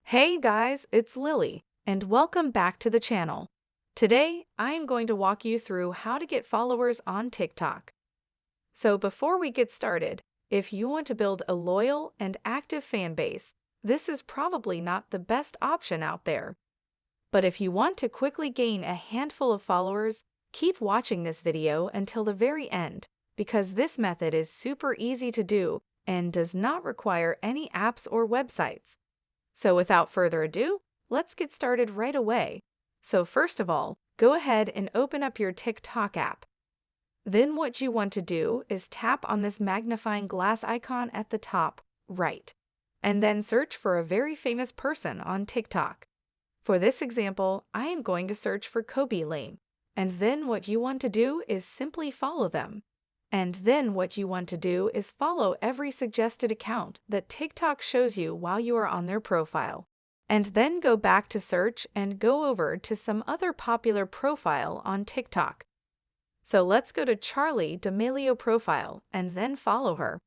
Hey guys, it's Lily, and welcome back to the channel. Today, I am going to walk you through how to get followers on TikTok. So before we get started, if you want to build a loyal and active fan base, this is probably not the best option out there. But if you want to quickly gain a handful of followers, keep watching this video until the very end, because this method is super easy to do and does not require any apps or websites. So without further ado, let's get started right away. So first of all, go ahead and open up your TikTok app. Then what you want to do is tap on this magnifying glass icon at the top right, and then search for a very famous person on TikTok. For this example, I am going to search for Kobe Lame, and then what you want to do is simply follow them. And then what you want to do is follow every suggested account that TikTok shows you while you are on their profile. And then go back to search and go over to some other popular profile on TikTok. So let's go to Charlie D'Amelio profile and then follow her.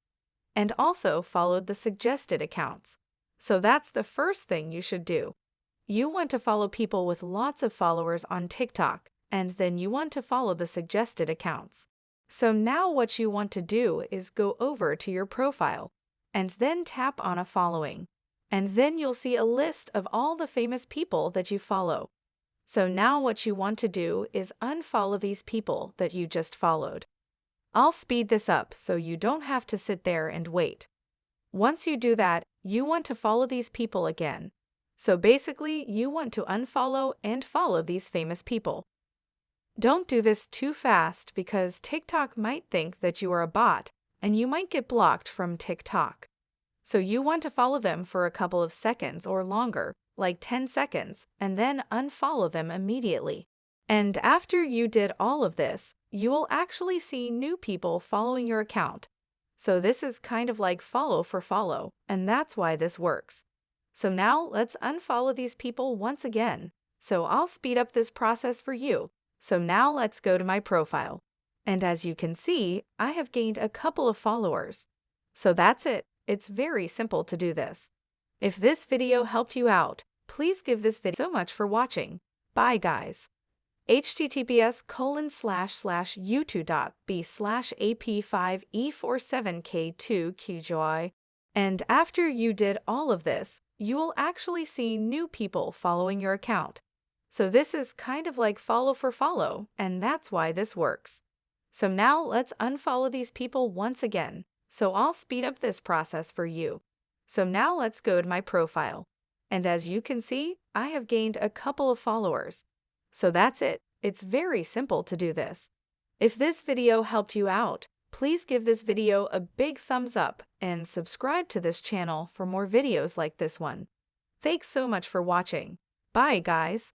And also follow the suggested accounts. So that's the first thing you should do. You want to follow people with lots of followers on TikTok, and then you want to follow the suggested accounts. So now what you want to do is go over to your profile and then tap on a following. And then you'll see a list of all the famous people that you follow. So now what you want to do is unfollow these people that you just followed. I'll speed this up so you don't have to sit there and wait. Once you do that, you want to follow these people again. So basically, you want to unfollow and follow these famous people. Don't do this too fast because TikTok might think that you are a bot and you might get blocked from TikTok. So you want to follow them for a couple of seconds or longer, like 10 seconds, and then unfollow them immediately. And after you did all of this, you will actually see new people following your account. So this is kind of like follow for follow, and that's why this works. So now let's unfollow these people once again. So I'll speed up this process for you. So now let's go to my profile. And as you can see, I have gained a couple of followers. So that's it. It's very simple to do this. If this video helped you out, please give this video so much for watching. Bye guys. https://youtube.b/ap5e47k2kjoy. And after you did all of this, you will actually see new people following your account. So this is kind of like follow for follow, and that's why this works. So now let's unfollow these people once again. So I'll speed up this process for you. So now let's go to my profile. And as you can see, I have gained a couple of followers. So that's it. It's very simple to do this. If this video helped you out, please give this video a big thumbs up and subscribe to this channel for more videos like this one. Thanks so much for watching. Bye guys.